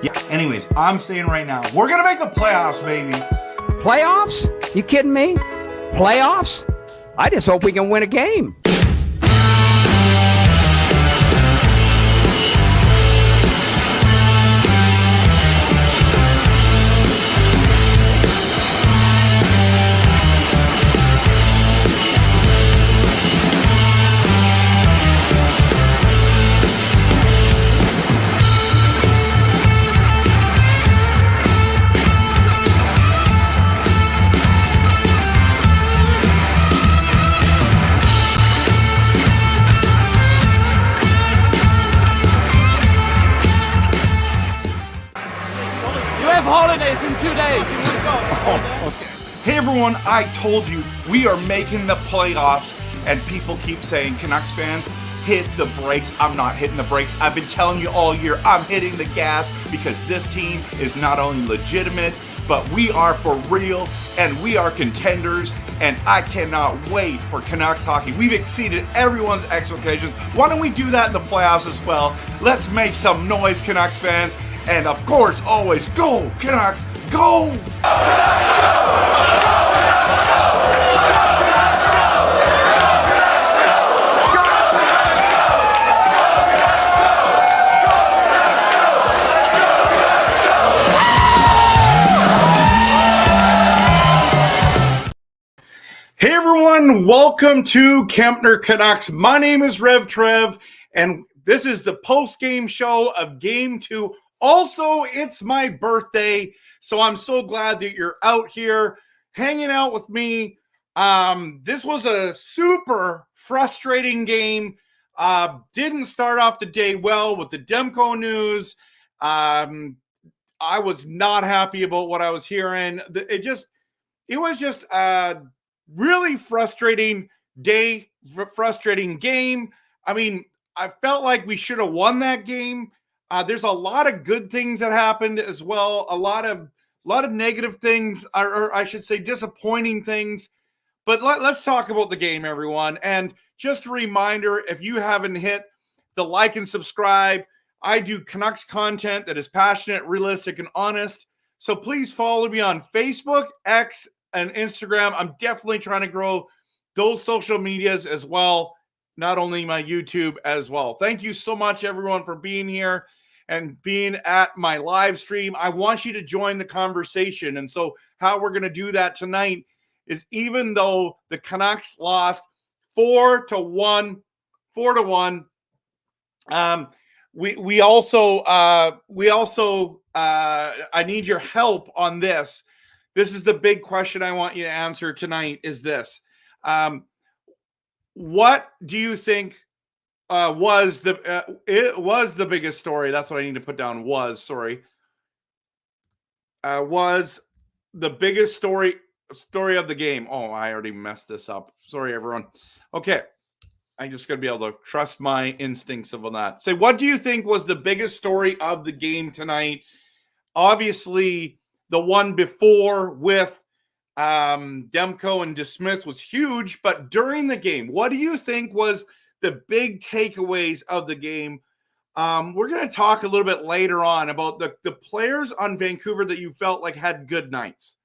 Yeah, anyways, I'm saying right now, we're going to make the playoffs, baby. Playoffs? You kidding me? Playoffs? I just hope we can win a game. Holidays in 2 days. Oh, okay. Hey everyone, I told you we are making the playoffs, and people keep saying, Canucks fans, hit the brakes. I'm not hitting the brakes. I've been telling you all year, I'm hitting the gas because this team is not only legitimate, but we are for real, and we are contenders, and I cannot wait for Canucks hockey. We've exceeded everyone's expectations. Why don't we do that in the playoffs as well? Let's make some noise, Canucks fans. And of course, always go Canucks, go! Hey everyone, welcome to Kempner Canucks. My name is Rev Trev, and this is the post-game show of Game 2. Also, it's my birthday, so I'm so glad that you're out here hanging out with me. This was a super frustrating game. Didn't start off the day well with the Demko news. I was not happy about what I was hearing. It was just a really frustrating day, frustrating game. I mean, I felt like we should have won that game. There's a lot of good things that happened as well. A lot of negative things, or I should say disappointing things. But let's talk about the game, everyone. And just a reminder, if you haven't hit the like and subscribe, I do Canucks content that is passionate, realistic, and honest. So please follow me on Facebook, X, and Instagram. I'm definitely trying to grow those social medias as well, not only my YouTube as well. Thank you so much, everyone, for being here and being at my live stream. I want you to join the conversation. And so how we're going to do that tonight is, even though the Canucks lost 4-1, we also I need your help on this. This is the big question I want you to answer tonight, is this. What do you think was the biggest story? That's what I need to put down. Was the biggest story of the game. Oh, I already messed this up. Sorry, everyone. Okay. I'm just going to be able to trust my instincts of that. Say, what do you think was the biggest story of the game tonight? Obviously, the one before with Demko and DeSmith was huge, but during the game, what do you think was the big takeaways of the game? We're going to talk a little bit later on about the players on Vancouver that you felt like had good nights.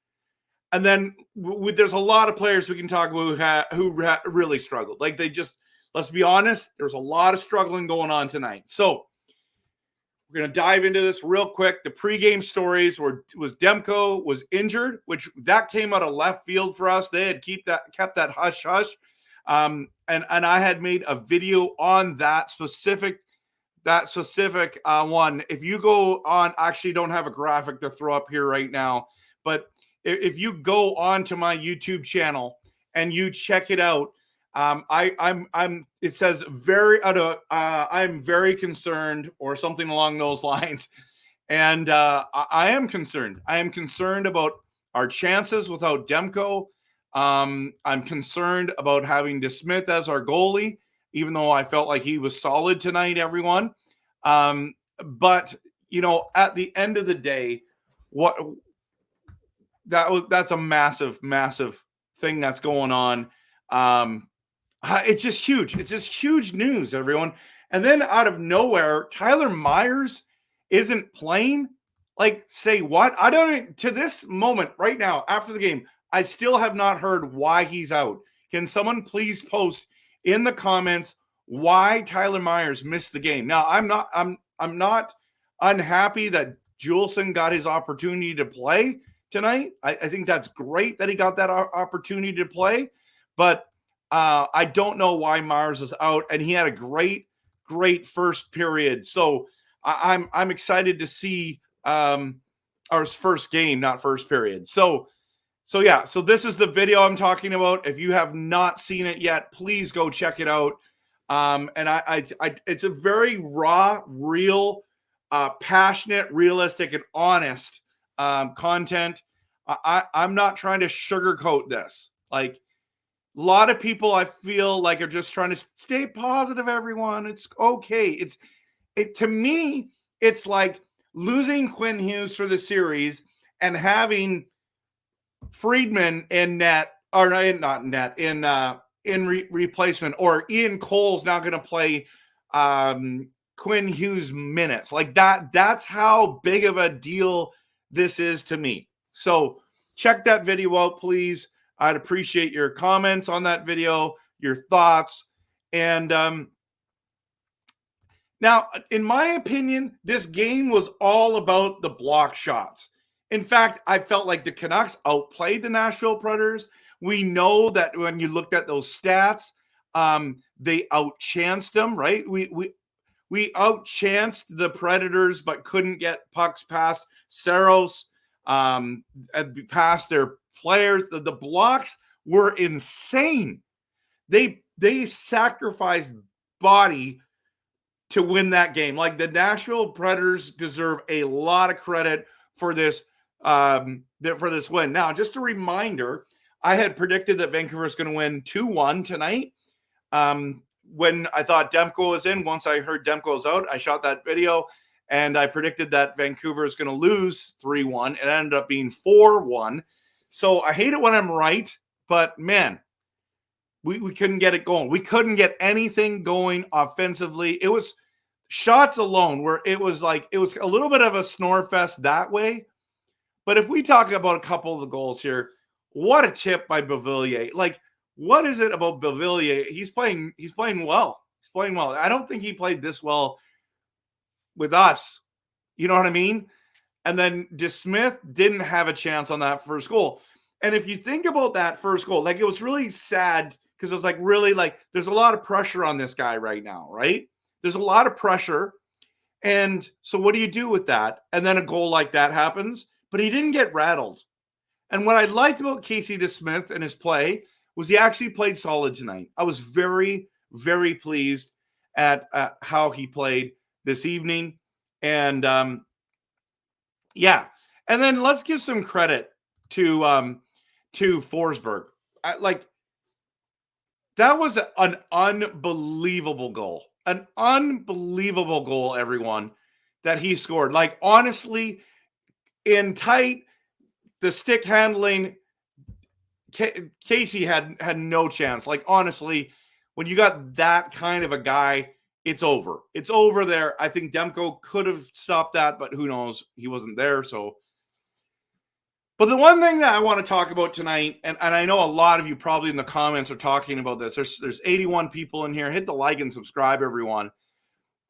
And then there's a lot of players we can talk about who really struggled. Like, let's be honest, there's a lot of struggling going on tonight. So we're going to dive into this real quick. The pregame stories was Demko was injured, which that came out of left field for us. They had kept that hush hush. And I had made a video on that specific one. If you go on, actually don't have a graphic to throw up here right now, but if you go on to my YouTube channel and you check it out, it says I'm very concerned, or something along those lines. And I am concerned. I am concerned about our chances without Demko. I'm concerned about having DeSmith as our goalie, even though I felt like he was solid tonight, everyone. But at the end of the day, that's a massive, massive thing that's going on. It's just huge. It's just huge news, everyone. And then out of nowhere, Tyler Myers isn't playing. Like, say what? I don't, to this moment right now, after the game, I still have not heard why he's out. Can someone please post in the comments why Tyler Myers missed the game? Now, I'm not unhappy that Juleson got his opportunity to play tonight. I think that's great that he got that opportunity to play, but I don't know why Myers is out, and he had a great first period. So I'm excited to see our first game, not first period. So yeah, so this is the video I'm talking about. If you have not seen it yet, please go check it out. And it's a very raw, real, passionate, realistic, and honest content. I'm not trying to sugarcoat this. Like, a lot of people, I feel like, are just trying to stay positive, everyone. It's okay. To me, it's like losing Quinn Hughes for the series and having Friedman in net, or not net, in replacement, or Ian Cole's not going to play Quinn Hughes minutes. Like that's how big of a deal this is to me. So check that video out, please. I'd appreciate your comments on that video, your thoughts. And now, in my opinion, this game was all about the block shots. In fact, I felt like the Canucks outplayed the Nashville Predators. We know that when you looked at those stats, they outchanced them, right? We outchanced the Predators, but couldn't get pucks past Saros, past their players. The blocks were insane. They sacrificed body to win that game. Like, the Nashville Predators deserve a lot of credit for this win. Now, just a reminder, I had predicted that Vancouver is going to win 2-1 tonight. When I thought Demko was in, once I heard Demko was out, I shot that video and I predicted that Vancouver is going to lose 3-1. It ended up being 4-1. So I hate it when I'm right, but man, we couldn't get it going. We couldn't get anything going offensively. It was shots alone where it was a little bit of a snore fest that way. But if we talk about a couple of the goals here, what a tip by Beauvillier. Like, what is it about Beauvillier? He's playing well. He's playing well. I don't think he played this well with us. You know what I mean? And then DeSmith didn't have a chance on that first goal. And if you think about that first goal, like, it was really sad because it was like, really, like, there's a lot of pressure on this guy right now, right? There's a lot of pressure. And so what do you do with that? And then a goal like that happens, but he didn't get rattled. And what I liked about Casey DeSmith and his play was he actually played solid tonight. I was very, very pleased at how he played this evening. And yeah. And then let's give some credit to Forsberg. That was an unbelievable goal. An unbelievable goal, everyone, that he scored. Like, honestly, in tight, the stick handling, Casey had no chance. Like, honestly, when you got that kind of a guy, it's over. It's over there. I think Demko could have stopped that, but who knows? He wasn't there, so. But the one thing that I want to talk about tonight, and I know a lot of you probably in the comments are talking about this. There's 81 people in here. Hit the like and subscribe, everyone.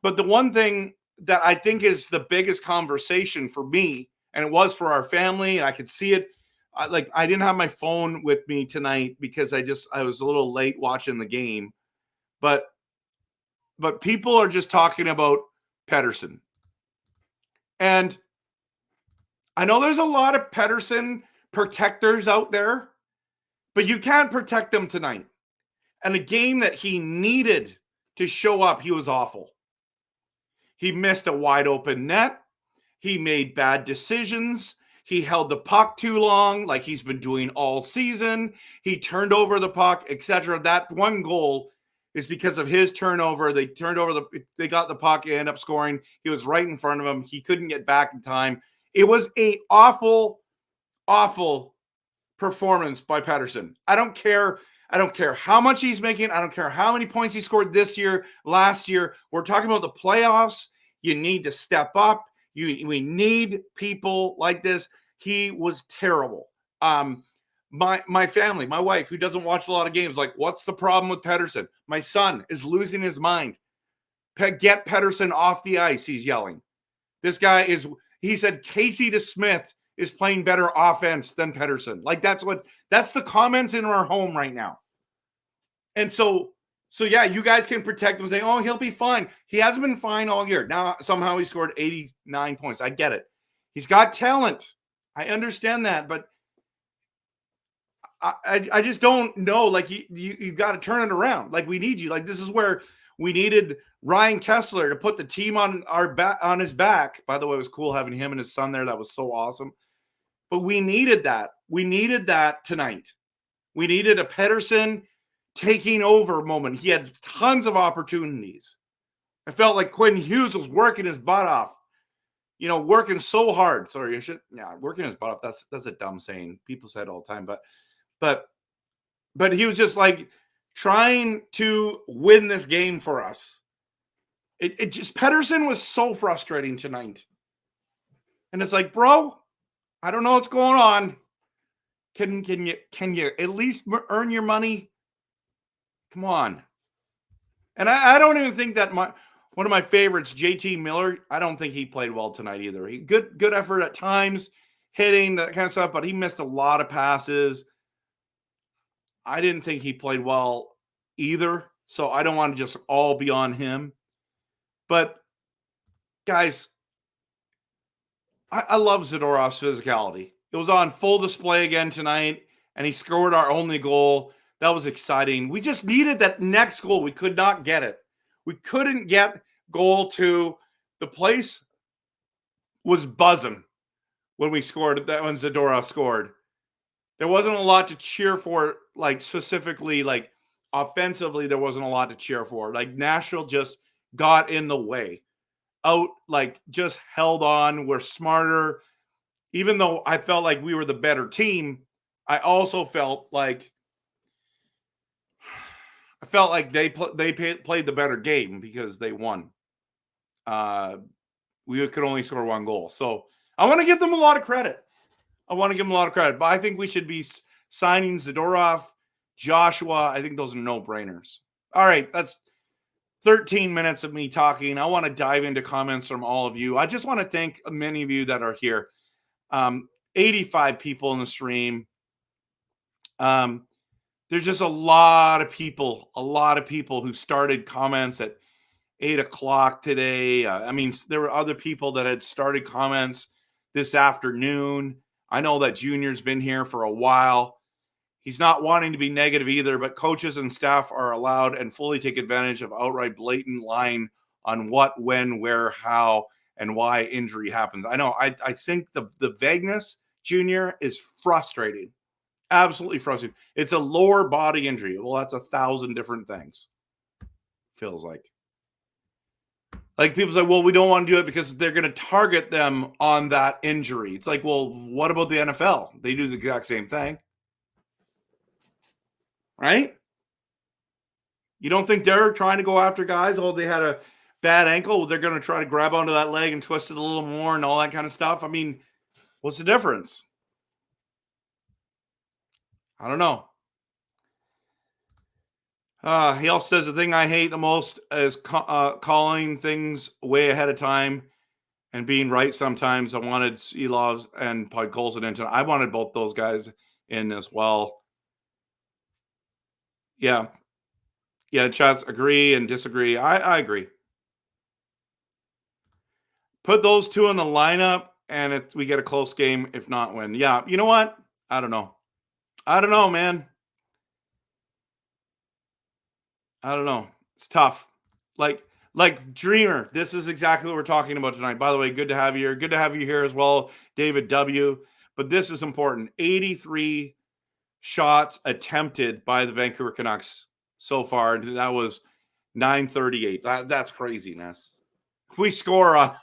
But the one thing that I think is the biggest conversation for me, and it was for our family, and I could see it. I didn't have my phone with me tonight because I was a little late watching the game. But people are just talking about Pettersson. And I know there's a lot of Pettersson protectors out there, but you can't protect them tonight. And a game that he needed to show up, he was awful. He missed a wide open net. He made bad decisions. He held the puck too long, like he's been doing all season. He turned over the puck, etc. That one goal is because of his turnover. They they got the puck, they ended up scoring. He was right in front of him. He couldn't get back in time. It was a awful, awful performance by Pettersson. I don't care how much he's making. I don't care how many points he scored this year, last year. We're talking about the playoffs. You need to step up. We need people like this. He was terrible. My family, my wife, who doesn't watch a lot of games, like, what's the problem with Pettersson? My son is losing his mind. Get Pettersson off the ice, he's yelling. This guy is, he said Casey DeSmith is playing better offense than Pettersson. Like, that's the comments in our home right now. And so yeah, you guys can protect him saying, oh, he'll be fine. He hasn't been fine all year. Now, somehow he scored 89 points. I get it. He's got talent. I understand that, but I just don't know. Like, you've got to turn it around. Like, we need you. Like, this is where we needed Ryan Kessler to put the team on his back. By the way, it was cool having him and his son there. That was so awesome. But we needed that. We needed that tonight. We needed a Pettersson taking over moment. He had tons of opportunities. I felt like Quinn Hughes was working his butt off. Working so hard. Sorry, working his butt off. That's a dumb saying. People say it all the time, but he was just like trying to win this game for us. It just, Pettersson was so frustrating tonight. And it's like, bro, I don't know what's going on. Can you at least earn your money? Come on. And I don't even think that one of my favorites, JT Miller, I don't think he played well tonight either. He good effort at times, hitting, that kind of stuff, but he missed a lot of passes. I didn't think he played well either, so I don't want to just all be on him. But, guys, I love Zadorov's physicality. It was on full display again tonight, and he scored our only goal. That was exciting. We just needed that next goal. We could not get it. We couldn't get goal 2. The place was buzzing when we scored, when Zadorov scored. There wasn't a lot to cheer for, like, specifically, like, offensively, there wasn't a lot to cheer for. Like, Nashville just got in the way. Just held on. We're smarter. Even though I felt like we were the better team, I also felt like they played the better game because they won. We could only score 1 goal. So I want to give them a lot of credit. But I think we should be signing Zadorov, Joshua. I think those are no-brainers. All right, that's 13 minutes of me talking. I want to dive into comments from all of you. I just want to thank many of you that are here. 85 people in the stream. There's just a lot of people who started comments at 8 o'clock today. There were other people that had started comments this afternoon. I know that Junior's been here for a while. He's not wanting to be negative either, but coaches and staff are allowed and fully take advantage of outright blatant lying on what, when, where, how, and why injury happens. I know. I think the vagueness, Junior, is frustrating. Absolutely frustrating. It's a lower body injury. Well, that's 1,000 different things. Feels like. Like, people say, well, we don't want to do it because they're going to target them on that injury. It's like, well, what about the NFL? They do the exact same thing. Right? You don't think they're trying to go after guys? Oh, they had a bad ankle. They're going to try to grab onto that leg and twist it a little more and all that kind of stuff. I mean, what's the difference? I don't know. He also says the thing I hate the most is calling things way ahead of time and being right sometimes. I wanted Elovs and Podkolzin into. I wanted both those guys in as well. Yeah. Chats agree and disagree. I agree. Put those two in the lineup, and we get a close game. If not, win. Yeah. You know what? I don't know, man. I don't know. It's tough. Like Dreamer, this is exactly what we're talking about tonight. By the way, good to have you here. Good to have you here as well, David W. But this is important. 83 shots attempted by the Vancouver Canucks so far. That was 938. That's craziness. If we score on,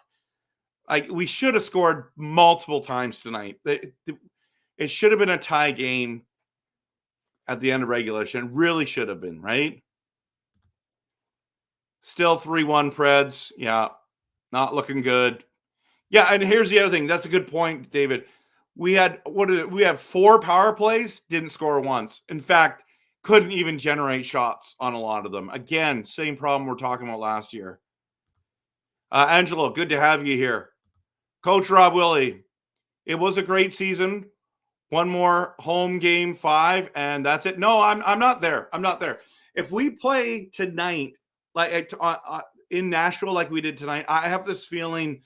we should have scored multiple times tonight. It should have been a tie game at the end of regulation. It really should have been, right? Still 3-1 Preds. Yeah, not looking good. Yeah, and here's the other thing. That's a good point, David. We had 4 power plays, didn't score once. In fact, couldn't even generate shots on a lot of them. Again, same problem we're talking about last year. Angelo, good to have you here. Coach Rob Willie, it was a great season. One more home game 5, and that's it. No, I'm not there. I'm not there. If we play tonight, like in Nashville, like we did tonight, I have this feeling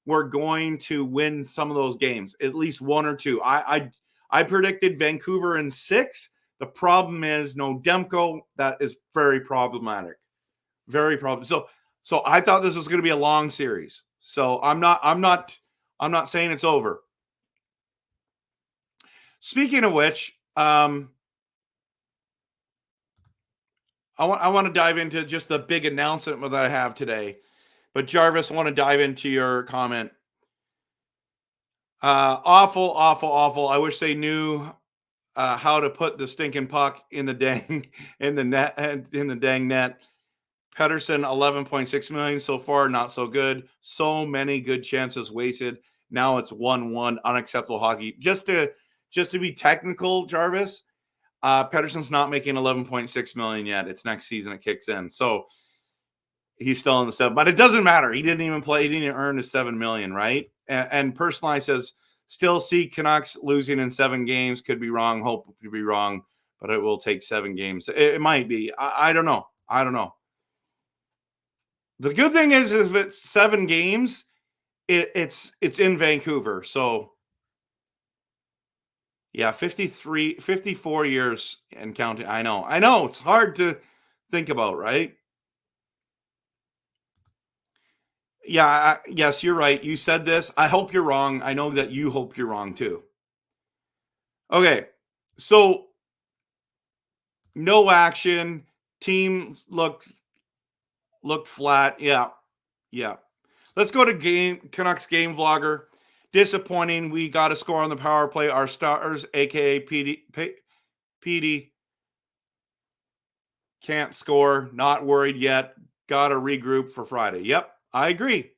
we're going to win some of those games, at least 1 or 2. I predicted Vancouver in 6. The problem is no Demko. That is very problematic. Very problem. So I thought this was going to be a long series. So I'm not saying it's over. Speaking of which, I want to dive into just the big announcement that I have today. But Jarvis, I want to dive into your comment. Awful. I wish they knew how to put the stinking puck in the dang net. Pettersson, 11.6 million so far, not so good. So many good chances wasted. Now it's 1-1, unacceptable hockey. Just to be technical, Jarvis, Pettersson's not making 11.6 million yet. It's next season it kicks in. So he's still in the 7, but it doesn't matter. He didn't even play. He didn't even earn his 7 million, right? And Personalized says, still see Canucks losing in 7 games. Could be wrong. Hope to be wrong, but it will take 7 games. It might be. I don't know. I don't know. The good thing is if it's 7 games, it's in Vancouver. So yeah, 54 years and counting. I know. It's hard to think about, right? Yeah, yes, you're right. You said this. I hope you're wrong. I know that you hope you're wrong too. Okay, so no action. Teams looked flat. Yeah. Let's go to Canucks game vlogger. Disappointing. We got a score on the power play. Our stars, aka PD, can't score. Not worried yet. Got to regroup for Friday. Yep, I agree.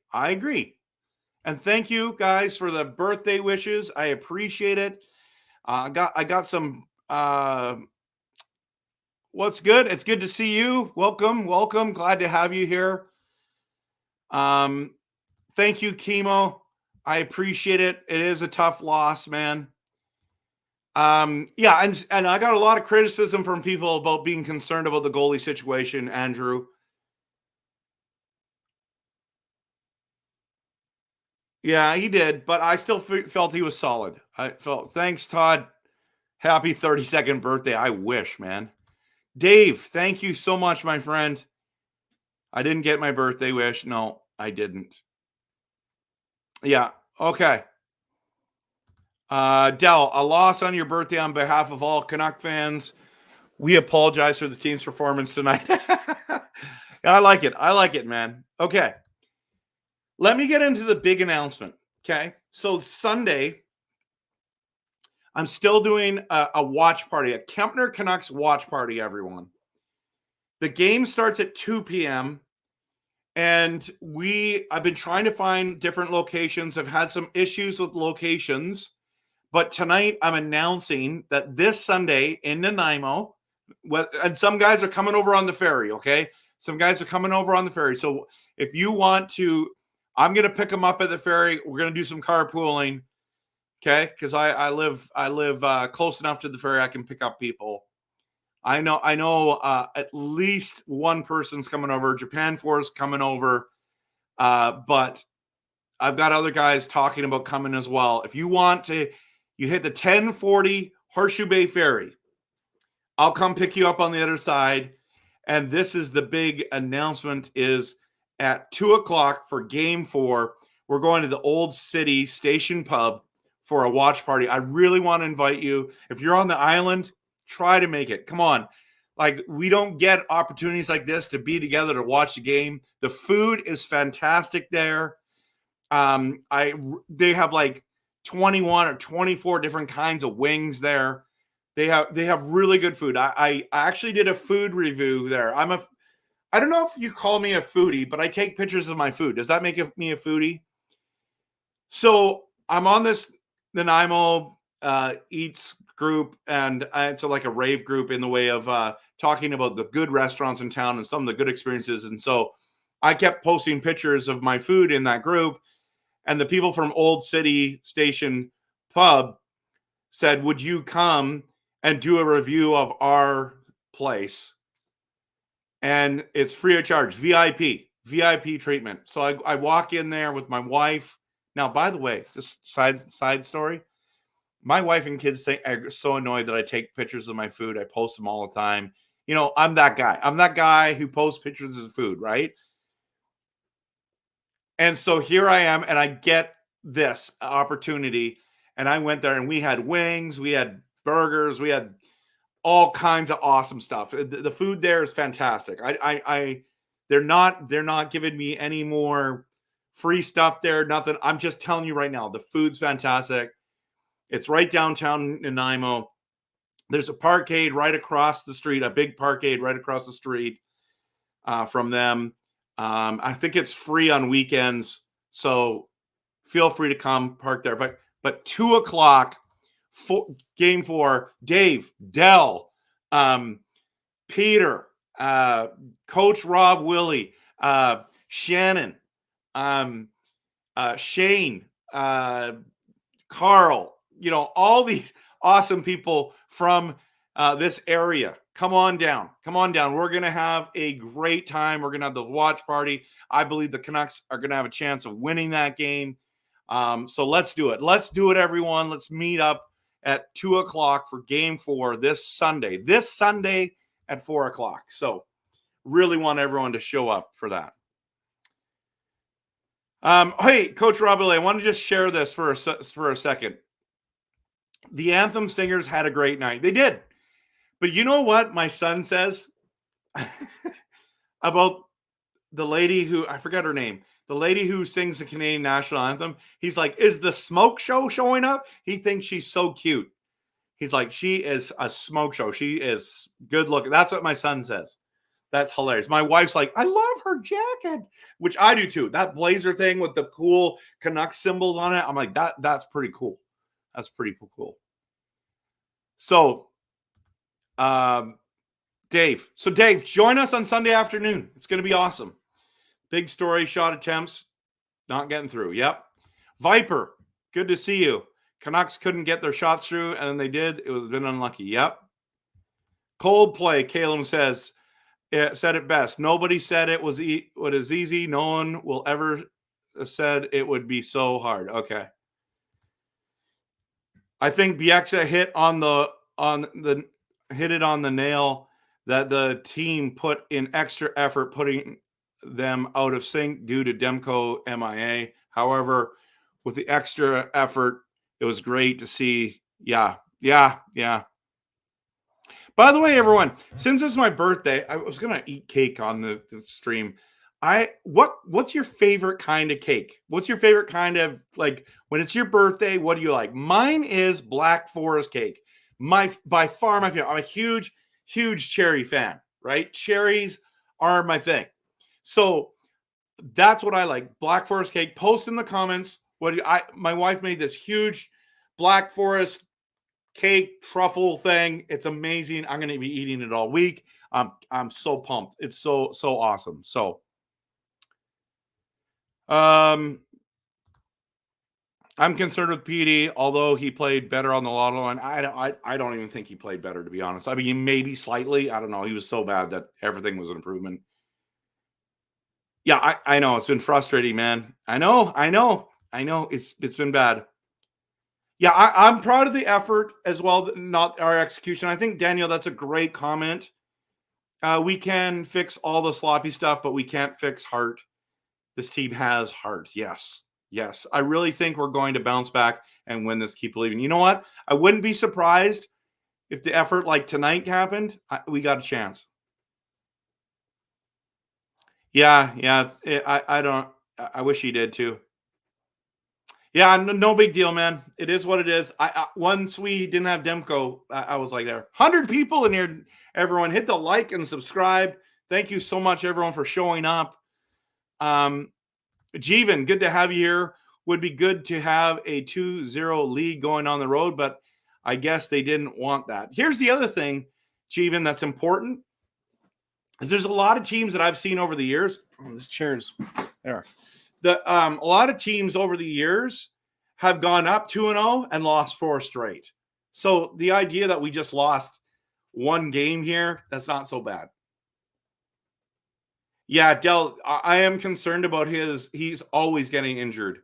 And thank you guys for the birthday wishes. I appreciate it. I got some. What's good? It's good to see you. Welcome. Glad to have you here. Thank you, Chemo. I appreciate it. It is a tough loss, man. Yeah, and I got a lot of criticism from people about being concerned about the goalie situation, Andrew. Yeah, he did, but I still felt he was solid. Thanks, Todd. Happy 32nd birthday. I wish, man. Dave, thank you so much, my friend. I didn't get my birthday wish. No, I didn't. Yeah, okay. Dell, a loss on your birthday on behalf of all Canuck fans. We apologize for the team's performance tonight. I like it, man. Okay. Let me get into the big announcement. Okay. So Sunday, I'm still doing a watch party, a Kempner Canucks watch party, everyone. The game starts at 2 p.m. And I've been trying to find different locations. I've had some issues with locations. But tonight I'm announcing that this Sunday in Nanaimo, and some guys are coming over on the ferry, okay? Some guys are coming over on the ferry. So if you want to, I'm going to pick them up at the ferry. We're going to do some carpooling, okay? Because I live close enough to the ferry I can pick up people. I know at least one person's coming over. Japan Force coming over. But I've got other guys talking about coming as well. If you want to, you hit the 1040 Horseshoe Bay Ferry. I'll come pick you up on the other side. And this is the big announcement is at 2 o'clock for game 4. We're going to the Old City Station Pub for a watch party. I really want to invite you. If you're on the island, try to make it. Come on. Like, we don't get opportunities like this to be together to watch the game. The food is fantastic there. They have like 21 or 24 different kinds of wings there. They have really good food. I actually did a food review there. I don't know if you call me a foodie, but I take pictures of my food. Does that make me a foodie? So I'm on this Nanaimo Eats group, and it's like a rave group in the way of talking about the good restaurants in town and some of the good experiences. And so I kept posting pictures of my food in that group, and the people from Old City Station Pub said, would you come and do a review of our place? And it's free of charge, VIP treatment. So I walk in there with my wife. Now, by the way, just side story. My wife and kids are so annoyed that I take pictures of my food. I post them all the time. You know, I'm that guy. I'm that guy who posts pictures of food, right? And so here I am, and I get this opportunity. And I went there, and we had wings, we had burgers, we had all kinds of awesome stuff. The food there is fantastic. They're not giving me any more free stuff there. Nothing. I'm just telling you right now, the food's fantastic. It's right downtown Nanaimo. There's a parkade right across the street, a big parkade right across the street from them. I think it's free on weekends, so feel free to come park there. But 2:00, game 4, Dave, Dell, Peter, Coach Rob Willie, Shannon, Shane, Carl, you know, all these awesome people from this area. Come on down. We're going to have a great time. We're going to have the watch party. I believe the Canucks are going to have a chance of winning that game. So let's do it. Let's do it, everyone. Let's meet up at 2:00 for game 4 this Sunday at 4:00. So really want everyone to show up for that. Hey, Coach Robbie, I want to just share this for a second. The Anthem singers had a great night. They did. But you know what my son says about the lady who, I forgot her name, the lady who sings the Canadian national anthem? He's like, is the smoke show showing up? He thinks she's so cute. He's like, she is a smoke show. She is good looking. That's what my son says. That's hilarious. My wife's like, I love her jacket, which I do too. That blazer thing with the cool Canucks symbols on it. I'm like, that's pretty cool. That's pretty cool. So, Dave. So, Dave, join us on Sunday afternoon. It's going to be awesome. Big story, shot attempts, not getting through. Yep. Viper, good to see you. Canucks couldn't get their shots through, and then they did. It was been unlucky. Yep. Coldplay, Caleb said it best. Nobody said it was what is easy. No one will ever said it would be so hard. Okay. I think Bieksa hit it on the nail that the team put in extra effort putting them out of sync due to Demko MIA. However, with the extra effort, it was great to see. Yeah. By the way, everyone, since it's my birthday, I was gonna eat cake on the stream. What's your favorite kind of cake? What's your favorite kind of, like, when it's your birthday, what do you like? Mine is Black Forest cake. By far my favorite. I'm a huge cherry fan, right? Cherries are my thing. So that's what I like. Black Forest cake. Post in the comments. My wife made this huge Black Forest cake truffle thing. It's amazing. I'm going to be eating it all week. I'm so pumped. It's so awesome. So I'm concerned with PD, although he played better on the lotto line. I don't even think he played better, to be honest. I mean, maybe slightly. I don't know. He was so bad that everything was an improvement. Yeah, I know. It's been frustrating, man. I know. It's been bad. Yeah, I'm proud of the effort as well, not our execution. I think, Daniel, that's a great comment. We can fix all the sloppy stuff, but we can't fix heart. This team has heart. Yes. I really think we're going to bounce back and win this. Keep believing. You know what? I wouldn't be surprised if the effort like tonight happened. We got a chance. Yeah. I wish he did too. Yeah, no big deal, man. It is what it is. Once we didn't have Demko, I was like, 100 people in here. Everyone, hit the like and subscribe. Thank you so much, everyone, for showing up. Jeevan, good to have you here. Would be good to have a 2-0 lead going on the road, but I guess they didn't want that. Here's the other thing, Jeevan, that's important, is there's a lot of teams that I've seen over the years. Oh, this chair's there. A lot of teams over the years have gone up 2-0 and lost 4 straight. So the idea that we just lost one game here, that's not so bad. Yeah, Del, I am concerned about he's always getting injured.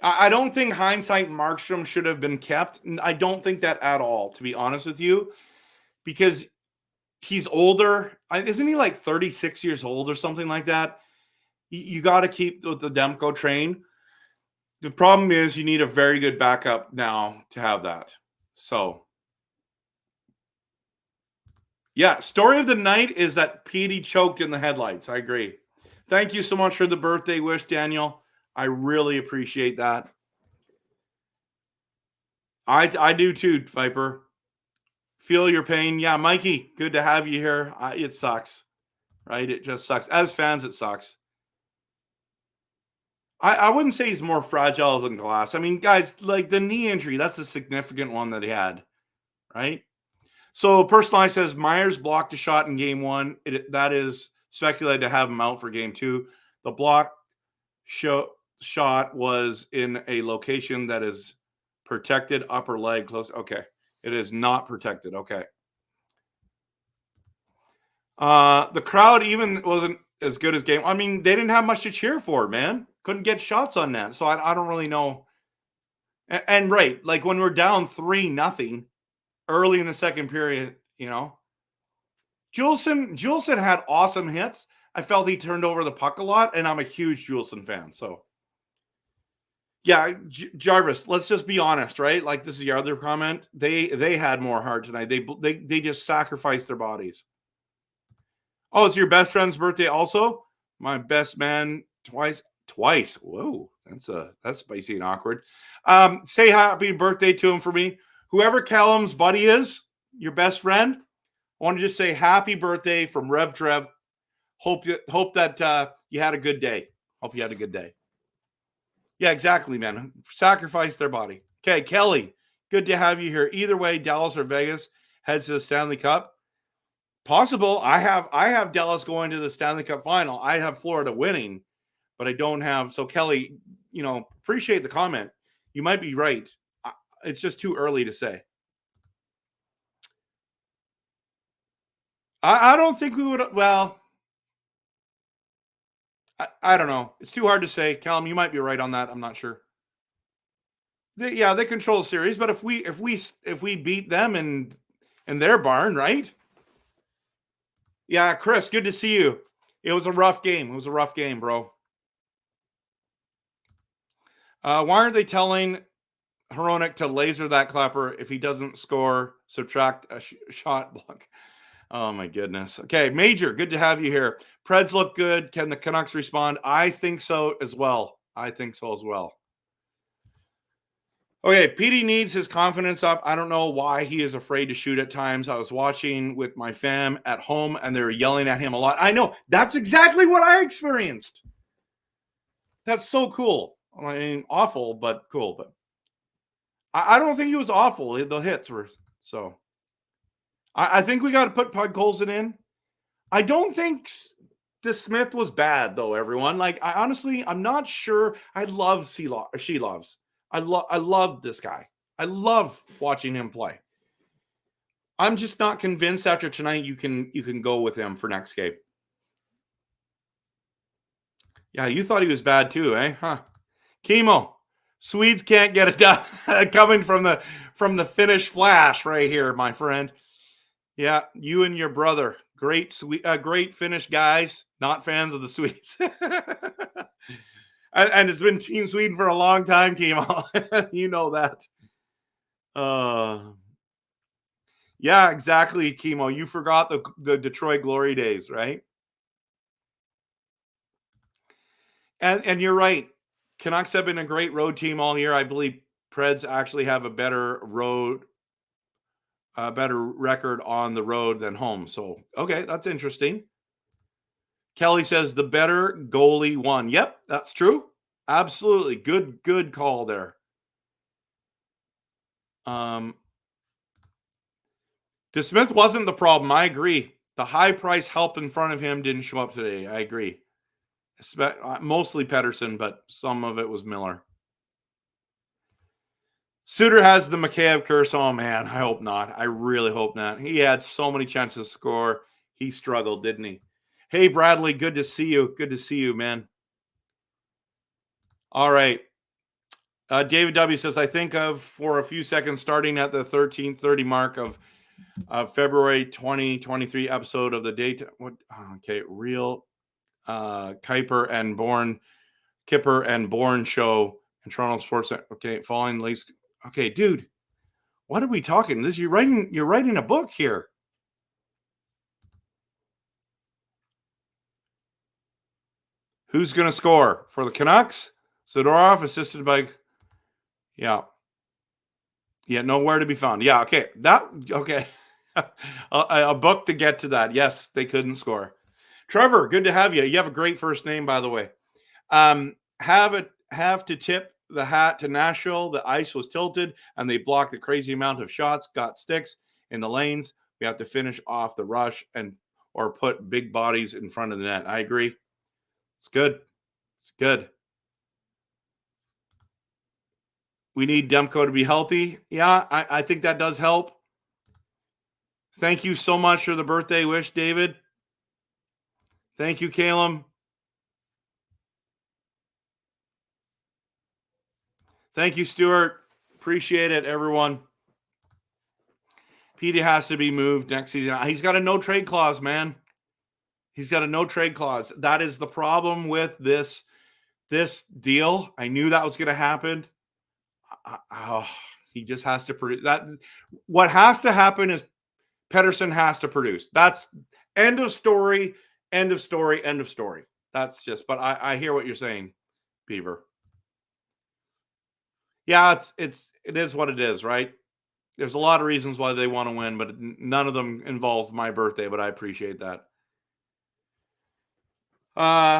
I don't think hindsight Markstrom should have been kept. I don't think that at all, to be honest with you, because he's older. Isn't he like 36 years old or something like that? You got to keep the Demko train. The problem is you need a very good backup now to have that. So, yeah, story of the night is that Petey choked in the headlights. I agree. Thank you so much for the birthday wish, Daniel. I really appreciate that. I do too, Viper. Feel your pain. Yeah, Mikey, good to have you here. It sucks, right? It just sucks. As fans, it sucks. I wouldn't say he's more fragile than Glass. I mean, guys, like the knee injury, that's a significant one that he had, right? So Personalized says Myers blocked a shot in game 1. That is speculated to have him out for game 2. The block shot was in a location that is protected upper leg close. Okay. It is not protected. Okay. The crowd even wasn't as good as game. I mean, they didn't have much to cheer for, man. Couldn't get shots on that. So I don't really know. And right, like when we're down 3-0 early in the second period, you know, Juleson had awesome hits. I felt he turned over the puck a lot, and I'm a huge Juleson fan. So, yeah, Jarvis, let's just be honest, right? Like this is your other comment. They had more heart tonight. They just sacrificed their bodies. Oh, it's your best friend's birthday also? My best man twice. Whoa, that's spicy and awkward. Say happy birthday to him for me. Whoever Callum's buddy is, your best friend, I want to just say happy birthday from Rev Trev. Hope that you had a good day. Hope you had a good day. Yeah, exactly, man. Sacrifice their body. Okay, Kelly, good to have you here. Either way, Dallas or Vegas heads to the Stanley Cup. Possible. I have Dallas going to the Stanley Cup final. I have Florida winning, but I don't have. So Kelly, appreciate the comment. You might be right. It's just too early to say. I don't think we would. Well, I don't know. It's too hard to say. Callum, you might be right on that. I'm not sure. They control the series, but if we beat them in their barn, right? Yeah, Chris, good to see you. It was a rough game. It was a rough game, bro. Why aren't they telling Hronek to laser that clapper if he doesn't score? Subtract a shot block. Oh, my goodness. Okay, Major, good to have you here. Preds look good. Can the Canucks respond? I think so as well. Okay, Petey needs his confidence up. I don't know why he is afraid to shoot at times. I was watching with my fam at home, and they were yelling at him a lot. I know. That's exactly what I experienced. That's so cool. I mean, awful, but cool. But I don't think he was awful. The hits were so. I think we got to put Podkolzin in. I don't think the Smith was bad, though, everyone. Like, I'm not sure. I love Shelovs. I love this guy. I love watching him play. I'm just not convinced after tonight you can go with him for next game. Yeah, you thought he was bad too, eh? Huh. Chemo. Swedes can't get it done. Coming from the Finnish Flash right here, my friend. Yeah, you and your brother. Great Finnish guys, not fans of the Swedes. And it's been Team Sweden for a long time, Chemo. You know that. Yeah, exactly, Chemo. You forgot the Detroit Glory days, right? And you're right. Canucks have been a great road team all year. I believe Preds actually have a better record on the road than home. So, okay, that's interesting. Kelly says the better goalie won. Yep, that's true. Absolutely. Good call there. DeSmith wasn't the problem. I agree. The high price help in front of him didn't show up today. I agree. Mostly Pettersson, but some of it was Miller. Suter has the Mikheyev curse. Oh, man, I hope not. I really hope not. He had so many chances to score. He struggled, didn't he? Hey, Bradley, good to see you. Good to see you, man. All right. David W. says, I think of for a few seconds starting at the 13:30 mark of February 2023 episode of the date. Real Kipper and Bourne show in Toronto Sports. Okay, following least. Okay, dude, what are we talking? You're writing a book here. Who's going to score for the Canucks? Zadorov, assisted by, nowhere to be found. Yeah, okay, a book to get to that. Yes, they couldn't score. Trevor, good to have you. You have a great first name, by the way. Have to tip the hat to Nashville. The ice was tilted, and they blocked a crazy amount of shots, got sticks in the lanes. We have to finish off the rush or put big bodies in front of the net. I agree. It's good. It's good. We need Demko to be healthy. Yeah, I think that does help. Thank you so much for the birthday wish, David. Thank you, Calum. Thank you, Stuart. Appreciate it, everyone. Petey has to be moved next season. He's got a no-trade clause, man. He's got a no-trade clause. That is the problem with this deal. I knew that was going to happen. He just has to produce. What has to happen is Pettersson has to produce. That's end of story, end of story, end of story. That's just, but I hear what you're saying, Beaver. Yeah, it is what it is, right? There's a lot of reasons why they want to win, but none of them involves my birthday, but I appreciate that.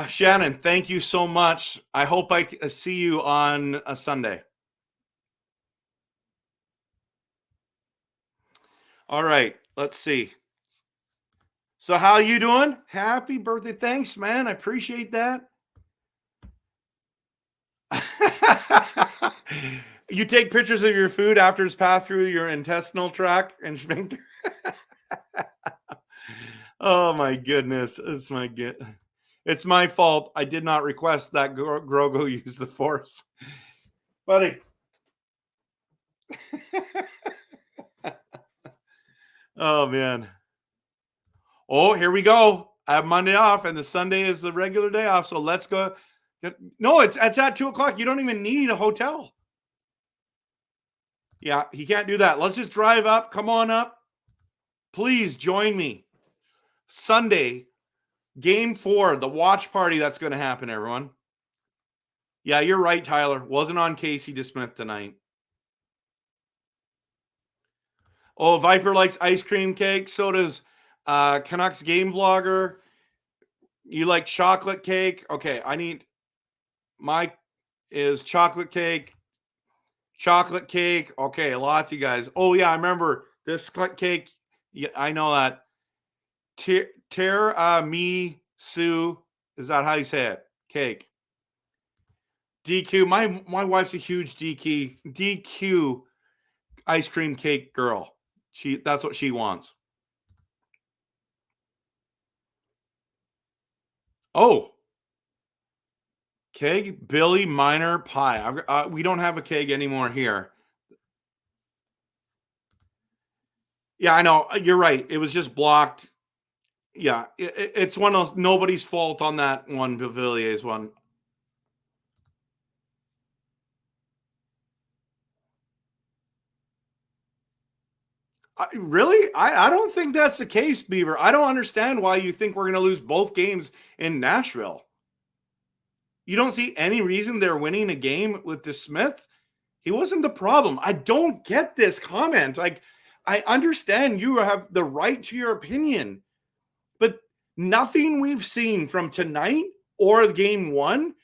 Shannon, thank you so much. I hope I see you on a Sunday. All right, let's see. So how you doing? Happy birthday. Thanks, man. I appreciate that. You take pictures of your food after it's passed through your intestinal tract and sphincter. Oh my goodness. It's my fault. I did not request that Grogo use the force. Buddy. Oh man. Oh, here we go. I have Monday off and the Sunday is the regular day off. So let's go. No, it's at 2:00. You don't even need a hotel. Yeah, he can't do that. Let's just drive up. Come on up. Please join me. Sunday, Game 4, the watch party that's going to happen, everyone. Yeah, you're right, Tyler. Wasn't on Casey DeSmith tonight. Oh, Viper likes ice cream cake. So does Canucks game vlogger. You like chocolate cake? Okay, is chocolate cake. Chocolate cake. Okay, lots of you guys. Oh, yeah, I remember this cake. Yeah, I know that. Tiramisu. Is that how you say it? Cake. DQ. My wife's a huge DQ ice cream cake girl. That's what she wants. Oh. Keg, Billy, Minor, Pie. We don't have a keg anymore here. Yeah, I know. You're right. It was just blocked. Yeah, it's one of those, nobody's fault on that one, Bavillier's one. Really? I don't think that's the case, Beaver. I don't understand why you think we're going to lose both games in Nashville. You don't see any reason they're winning a game with DeSmith? He wasn't the problem. I don't get this comment. Like, I understand you have the right to your opinion, but nothing we've seen from tonight or game 1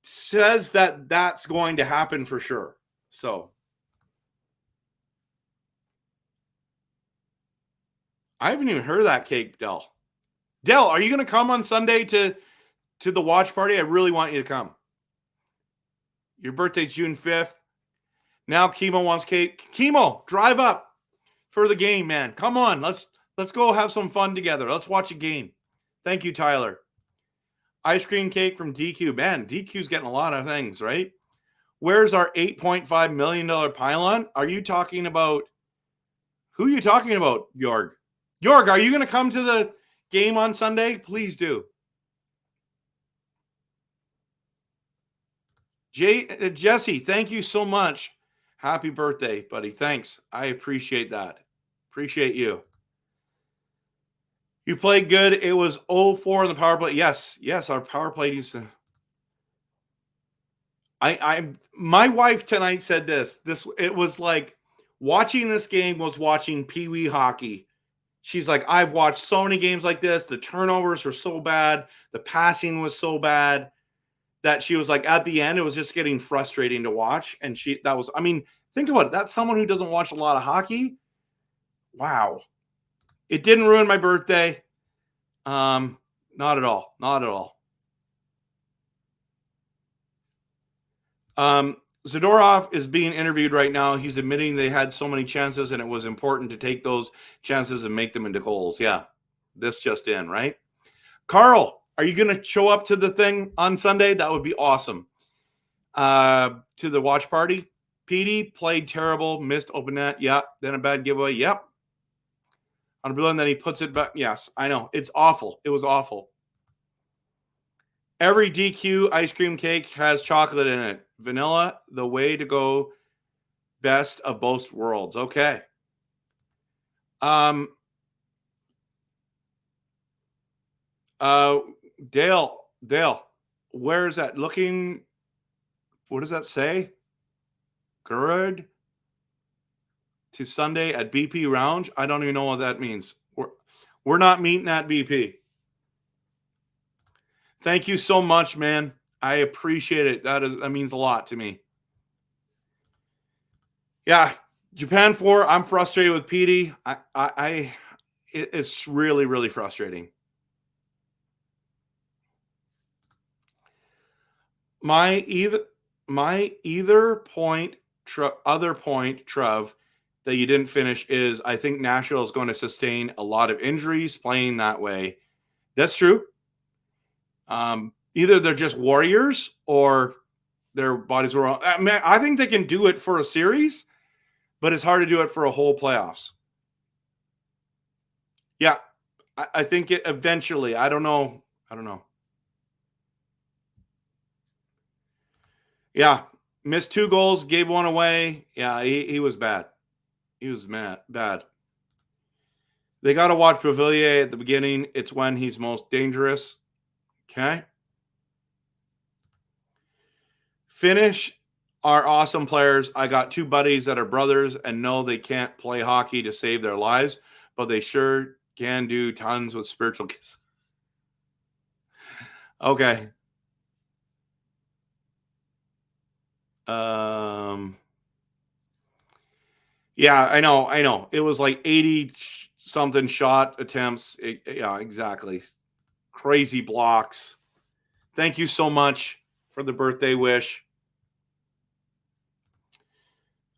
says that that's going to happen for sure. So I haven't even heard of that cake, Dell. Dell, are you going to come on Sunday to the watch party? I really want you to come. Your birthday's June 5th. Now Chemo wants cake. Chemo, drive up for the game, man. Come on. Let's go have some fun together. Let's watch a game. Thank you, Tyler. Ice cream cake from DQ. Man, DQ's getting a lot of things, right? Where's our $8.5 million pylon? Are you talking about – who are you talking about, Jorg? Jorg, are you going to come to the game on Sunday? Please do. Jesse, thank you so much. Happy birthday, buddy. Thanks. I appreciate that. Appreciate you. You played good. It was 0-4 in the power play. Yes, our power play used to. My wife tonight said this. It was like watching this game was watching Pee Wee hockey. She's like, I've watched so many games like this. The turnovers were so bad. The passing was so bad that she was like, at the end, it was just getting frustrating to watch. And think about it. That's someone who doesn't watch a lot of hockey. Wow. It didn't ruin my birthday. Not at all. Not at all. Zadorov is being interviewed right now. He's admitting they had so many chances and it was important to take those chances and make them into goals. Yeah, this just in, right? Carl, are you going to show up to the thing on Sunday? That would be awesome. To the watch party. Petey played terrible, missed open net. Yep. Then a bad giveaway. Yep. On a blue, and then he puts it back. Yes, I know. It's awful. It was awful. Every DQ ice cream cake has chocolate in it. Vanilla, the way to go. Best of both worlds. Okay. Dale, where is that? Looking, what does that say? Good to Sunday at BP Lounge. I don't even know what that means. We're not meeting at BP. Thank you so much, man. I appreciate it. That means a lot to me. Yeah, Japan 4. I'm frustrated with Petey. It's really, really frustrating. My other point, Trev, that you didn't finish is I think Nashville is going to sustain a lot of injuries playing that way. That's true. Either they're just warriors or their bodies were wrong. I think they can do it for a series, but it's hard to do it for a whole playoffs. Yeah, I think it eventually. I don't know. Yeah, missed 2 goals, gave 1 away. Yeah, he was bad. He was bad. They got to watch Beauvillier at the beginning. It's when he's most dangerous. Okay. Finnish are awesome players. I got 2 buddies that are brothers and know they can't play hockey to save their lives, but they sure can do tons with spiritual gifts. Okay. Yeah, I know. It was like 80 something shot attempts. Yeah, exactly. Crazy blocks. Thank you so much for the birthday wish.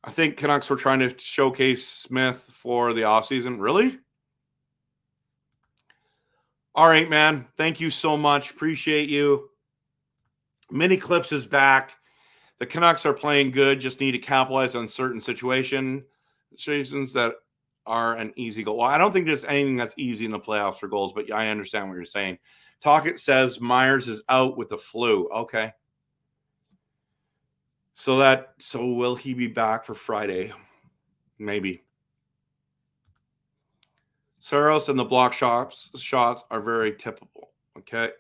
I think Canucks were trying to showcase Smith for the offseason. Really? All right, man. Thank you so much. Appreciate you. Mini Clips is back. The Canucks are playing good. Just need to capitalize on certain situations that are an easy goal. Well, I don't think there's anything that's easy in the playoffs for goals, but I understand what you're saying. Talkett says Myers is out with the flu. Okay. So will he be back for Friday? Maybe. Saros and the block shots are very typical. Okay.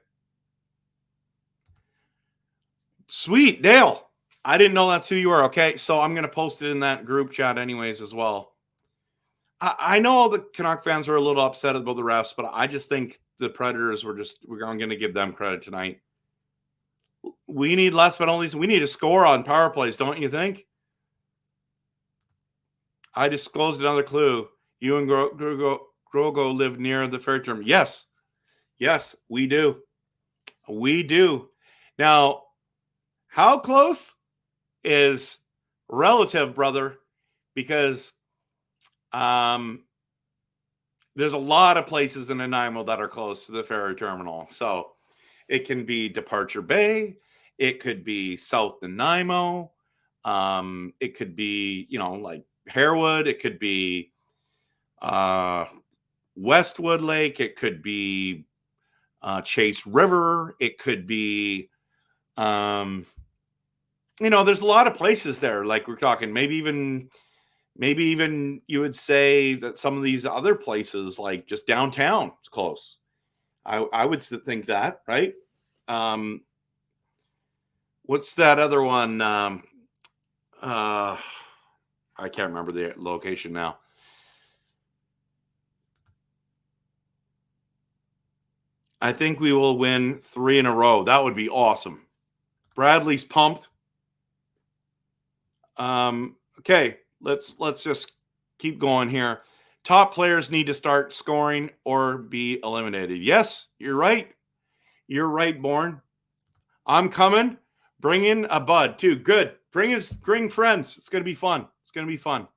Sweet, Dale. I didn't know that's who you were. Okay, so I'm going to post it in that group chat anyways as well. I know the Canuck fans are a little upset about the refs, but I just think the Predators we're going to give them credit tonight. We need less penalties. We need to score on power plays, don't you think? I disclosed another clue. You and Grogo live near the fair term. Yes. Yes, we do. We do. Now, how close is relative, brother? Because there's a lot of places in Nanaimo that are close to the ferry terminal. So it can be Departure Bay. It could be South Nanaimo. It could be, like Harewood. It could be Westwood Lake. It could be Chase River. It could be, there's a lot of places there. Like we're talking, maybe even you would say that some of these other places, like just downtown, is close. I would think that, right? What's that other one? I can't remember the location now. I think we will win 3 in a row. That would be awesome. Bradley's pumped. Okay, let's just keep going here. Top players need to start scoring or be eliminated. Yes, you're right. You're right, Born. I'm coming. Bring in a bud too. Good. Bring friends. It's gonna be fun. It's gonna be fun.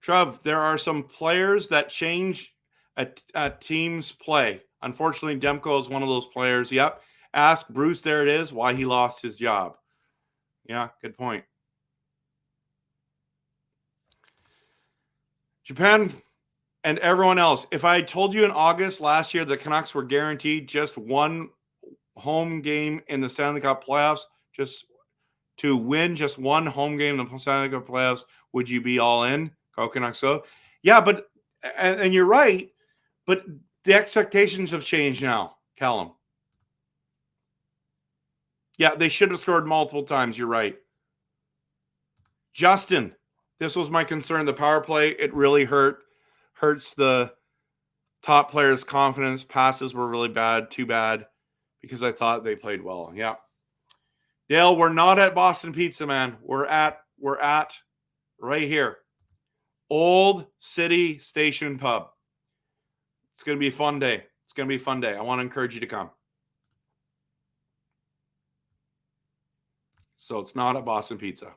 Trev, there are some players that change a team's play. Unfortunately, Demko is one of those players. Yep. Ask Bruce, there it is, why he lost his job. Yeah, good point. Japan and everyone else, if I told you in August last year the Canucks were guaranteed just one home game in the Stanley Cup playoffs, just to win just one home game in the Stanley Cup playoffs, would you be all in? Go Canucks. So, yeah, but and you're right, but the expectations have changed now, Callum. Yeah, they should have scored multiple times. You're right. Justin, this was my concern. The power play, it really hurts the top players' confidence. Passes were really bad, too bad, because I thought they played well. Yeah. Dale, we're not at Boston Pizza, man. We're at right here. Old City Station Pub. It's going to be a fun day. It's going to be a fun day. I want to encourage you to come. So it's not at Boston Pizza.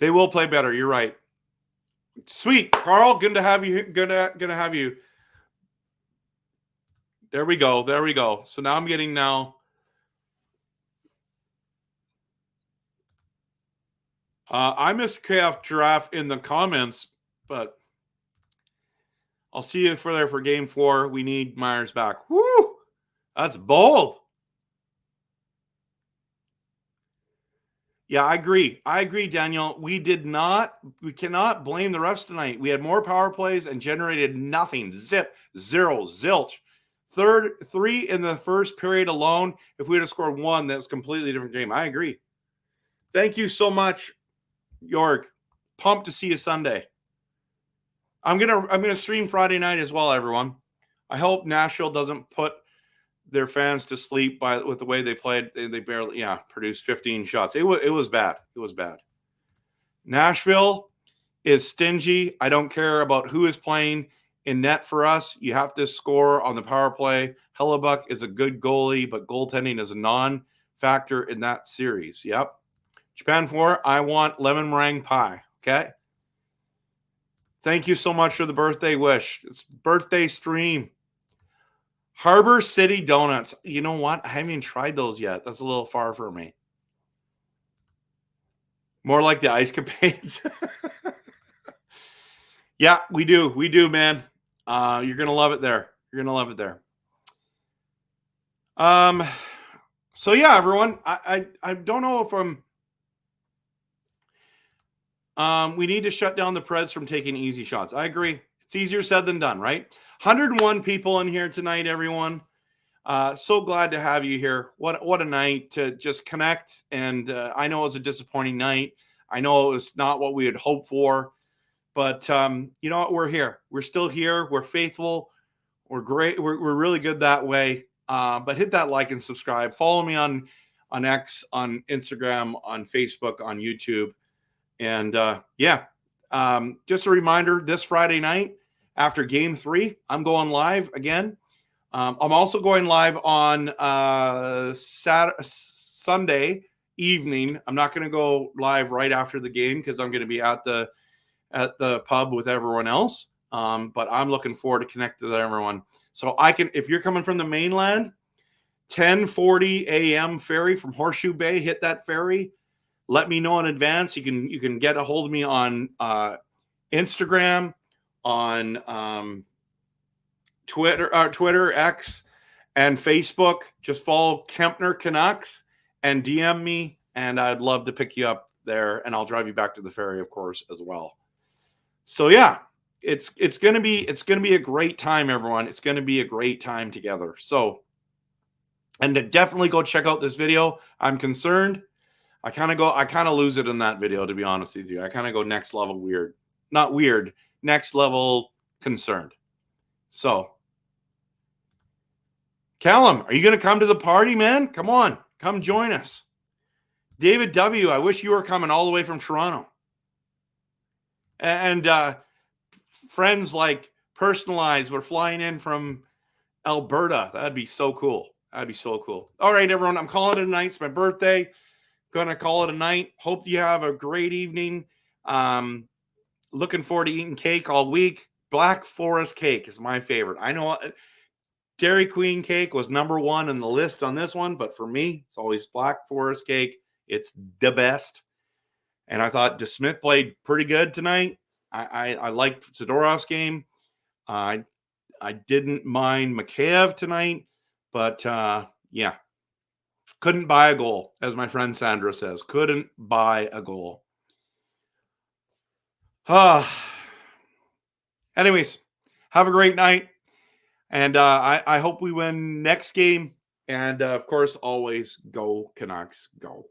They will play better. You're right. Sweet. Carl, good to have you. Good to have you. There we go. There we go. So now I'm getting I missed KF Giraffe in the comments, but I'll see you for game 4. We need Myers back. Woo! That's bold. Yeah, I agree. Daniel. We cannot blame the refs tonight. We had more power plays and generated nothing. Zip, zero, zilch. 3 in the first period alone. If we had scored 1, that's a completely different game. I agree. Thank you so much, York. Pumped to see you Sunday. I'm gonna stream Friday night as well, everyone. I hope Nashville doesn't put their fans to sleep with the way they played. They barely produced 15 shots. It was bad. It was bad. Nashville is stingy. I don't care about who is playing in net for us. You have to score on the power play. Hellebuck is a good goalie, but goaltending is a non-factor in that series. Yep. Japan 4, I want lemon meringue pie. Okay. Thank you so much for the birthday wish. It's birthday stream. Harbor City Donuts. You know what? I haven't even tried those yet. That's a little far for me. More like the Ice Capades. Yeah, we do. We do, man. You're going to love it there. You're going to love it there. So, yeah, everyone. I don't know if we need to shut down the Preds from taking easy shots. I agree. It's easier said than done, right? 101 people in here tonight, everyone. So glad to have you here. What a night to just connect. And I know it was a disappointing night. I know it was not what we had hoped for. But you know what? We're here. We're still here. We're faithful. We're great. We're really good that way. But hit that like and subscribe. Follow me on X, on Instagram, on Facebook, on YouTube. And just a reminder, this Friday night after Game 3, I'm going live again. I'm also going live on Sunday evening. I'm not going to go live right after the game because I'm going to be at the pub with everyone else. But I'm looking forward to connecting with everyone. So I can, if you're coming from the mainland, 10:40 a.m. ferry from Horseshoe Bay, hit that ferry. Let me know in advance. You can get a hold of me on Instagram, on Twitter, X, and Facebook. Just follow Kempner Canucks and DM me, and I'd love to pick you up there, and I'll drive you back to the ferry, of course, as well. So yeah, it's gonna be a great time, everyone. It's gonna be a great time together. So, and to definitely go check out this video. I'm concerned. I kind of lose it in that video, to be honest with you. I kind of go next level weird. Not weird, next level concerned. So, Callum, are you going to come to the party, man? Come on, come join us. David W., I wish you were coming all the way from Toronto. And friends like Personalized were flying in from Alberta. That'd be so cool. That'd be so cool. All right, everyone, I'm calling it a night. It's my birthday. Gonna call it a night. Hope you have a great evening. Looking forward to eating cake all week. Black Forest cake is my favorite. I know Dairy Queen cake was #1 in the list on this one, but for me, it's always Black Forest cake. It's the best. And I thought DeSmith played pretty good tonight. I liked Zadorov's game. I didn't mind Mikheyev tonight, but yeah. Couldn't buy a goal, as my friend Sandra says. Couldn't buy a goal. Anyways, have a great night. And I hope we win next game. And, of course, always go Canucks, go.